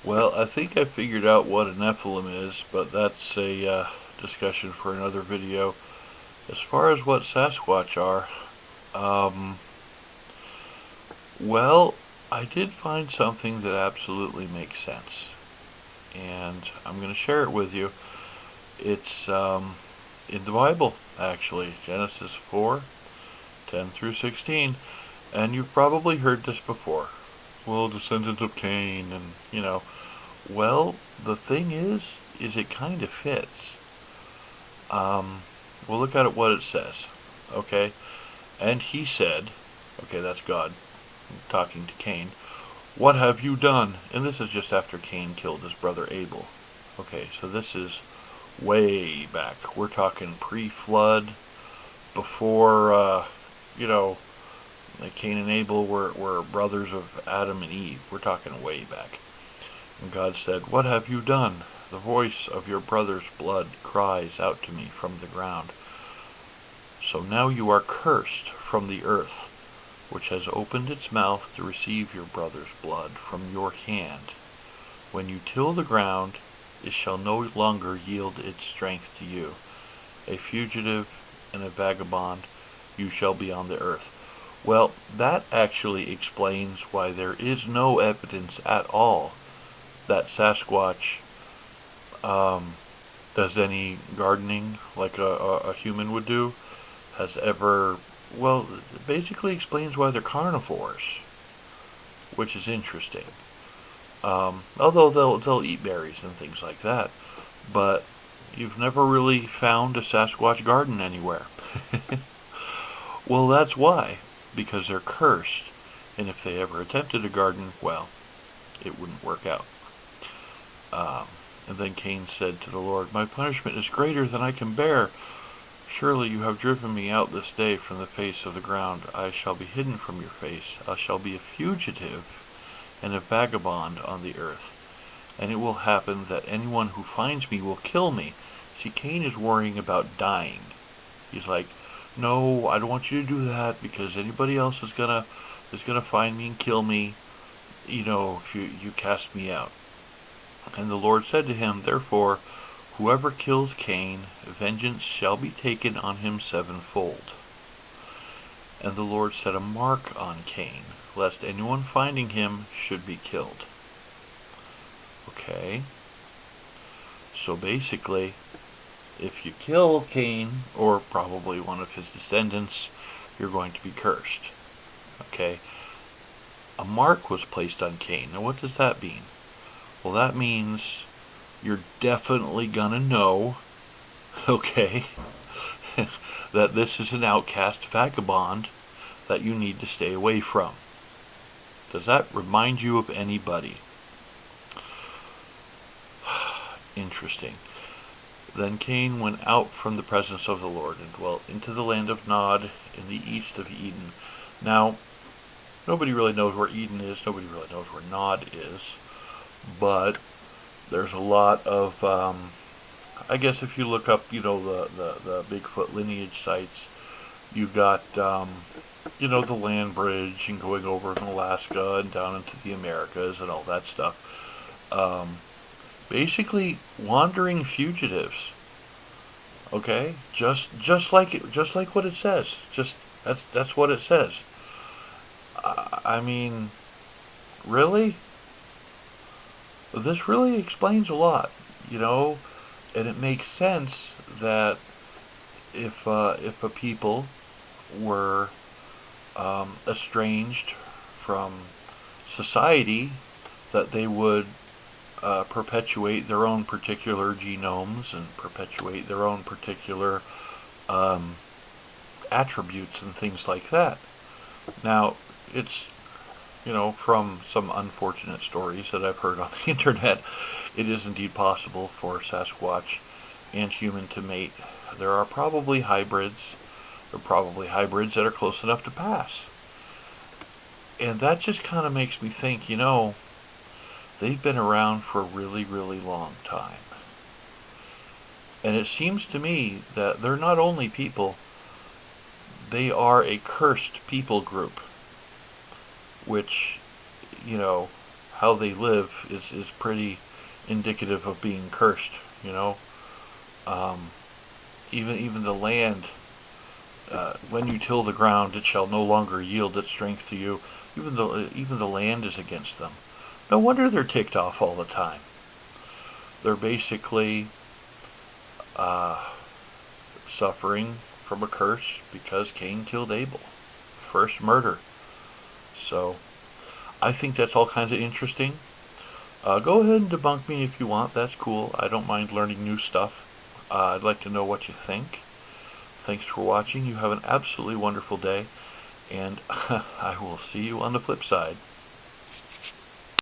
Well, I think I figured out what a Nephilim is, but that's a discussion for another video. As far as what Sasquatch are, um, well, I did find something that absolutely makes sense, and I'm going to share it with you. It's in the Bible, actually, Genesis 4:10 through 16, and you've probably heard this before. Well, descendant of Cain, and well, the thing is it kind of fits. Um, we'll look at it what it says. Okay, and he said, okay, that's God talking to Cain. What have you done? And this is just after Cain killed his brother Abel. Okay, so this is way back. We're talking pre-flood, before, you know, like Cain and Abel were brothers of Adam and Eve. We're talking way back. And God said, what have you done? The voice of your brother's blood cries out to me from the ground. So now you are cursed from the earth, which has opened its mouth to receive your brother's blood from your hand. When you till the ground, it shall no longer yield its strength to you. A fugitive and a vagabond, you shall be on the earth. Well, that actually explains why there is no evidence at all that Sasquatch does any gardening like a human would do, has ever, well, it basically explains why they're carnivores, which is interesting. Although they'll eat berries and things like that, but you've never really found a Sasquatch garden anywhere. Well, that's why, because they're cursed, and if they ever attempted a garden, well, it wouldn't work out. And then Cain said to the Lord, my punishment is greater than I can bear. Surely you have driven me out this day from the face of the ground. I shall be hidden from your face. I shall be a fugitive and a vagabond on the earth. And it will happen that anyone who finds me will kill me. See, Cain is worrying about dying. He's like, no, I don't want you to do that, because anybody else is gonna find me and kill me, if you cast me out. And the Lord said to him, therefore, whoever kills Cain, vengeance shall be taken on him sevenfold. And the Lord set a mark on Cain, lest anyone finding him should be killed. Okay. So basically, if you kill Cain, or probably one of his descendants, you're going to be cursed. Okay. A mark was placed on Cain. Now what does that mean? Well, that means you're definitely gonna know, okay, that this is an outcast vagabond that you need to stay away from. Does that remind you of anybody? Interesting. Then Cain went out from the presence of the Lord and dwelt into the land of Nod in the east of Eden. Now, nobody really knows where Eden is. Nobody really knows where Nod is. But there's a lot of, I guess if you look up, the Bigfoot lineage sites, you've got, the land bridge and going over in Alaska and down into the Americas and all that stuff. Basically, wandering fugitives. Okay, just like what it says. That's what it says. I mean, really? This really explains a lot, and it makes sense that if a people were estranged from society, that they would perpetuate their own particular genomes and perpetuate their own particular attributes and things like that. Now, it's from some unfortunate stories that I've heard on the internet, it is indeed possible for Sasquatch and human to mate. There are probably hybrids. There are probably hybrids that are close enough to pass. And that just kind of makes me think, they've been around for a really, really long time. And it seems to me that they're not only people, they are a cursed people group, which, how they live is pretty indicative of being cursed. You know, um, even the land. When you till the ground, it shall no longer yield its strength to you. Even the land is against them. No wonder they're ticked off all the time. They're basically uh, suffering from a curse because Cain killed Abel. First murder. So I think that's all kinds of interesting. Go ahead and debunk me if you want. That's cool. I don't mind learning new stuff. I'd like to know what you think. Thanks for watching. You have an absolutely wonderful day, and I will see you on the flip side.